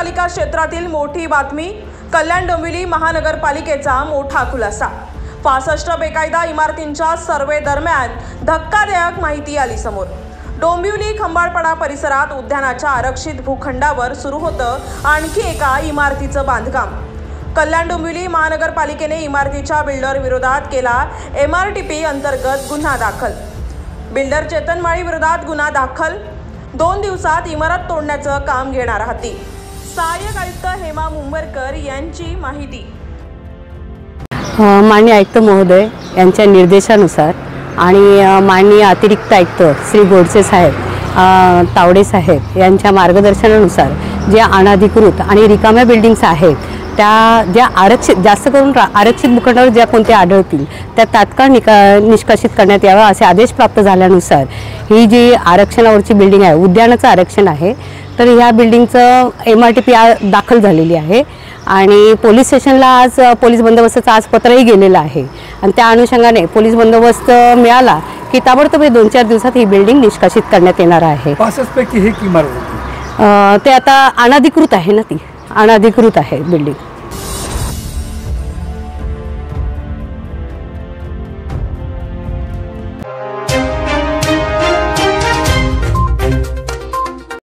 महानगरपालिका क्षेत्रातील मोठी बातमी। कल्याण डोंबिवली महानगरपालिकेचा मोठा खुलासा। 65 बेकायदा इमारतींच्या सर्वे दरम्यान धक्कादायक माहिती आली समोर। डोंबिवली खंबाळपाडा परिसरात उद्यानाच्या आरक्षित भूखंडावर सुरू होतं आणखी एका इमारतीचं बांधकाम। कल्याण डोंबिवली महानगरपालिकेने इमारतीच्या बिल्डर विरोधात केला MRTP अंतर्गत गुन्हा दाखल। बिल्डर चेतन माळी विरोधात गुन्हा दाखल। 2 दिवसात इमारत तोडण्याचं काम घेणार हाती। सहाय्यक आयुक्त हेमा मुंबरकर यांची माहिती। माननीय आयुक्त महोदय यांच्या निर्देशानुसार आणि माननीय अतिरिक्त आयुक्त श्री गोडसे साहेब, तावडे साहेब यांच्या मार्गदर्शनानुसार जे अनधिकृत आणि रिकाम्या बिल्डिंग्स आहेत त्या ज्या आरक्षित जास्त करून आरक्षित भूखंडावर ज्या कोणत्या आढळतील त्या तात्काळ निष्कासित करण्यात यावा असे आदेश प्राप्त झाल्यानुसार ही जी आरक्षणावरची बिल्डिंग आहे, उद्यानाचं आरक्षण आहे, तर ह्या बिल्डिंगचं MRTP दाखल झालेली आहे आणि पोलीस स्टेशनला आज पोलीस बंदोबस्ताचं आज पत्रही गेलेलं आहे आणि त्या अनुषंगाने पोलीस बंदोबस्त मिळाला की ताबडतोब 2-4 दिवसात ही बिल्डिंग निष्कासित करण्यात येणार आहे। 65 पैकी हे इमारत ते आता अनधिकृत आहे ना, ती अनधिकृत आहे बिल्डिंग।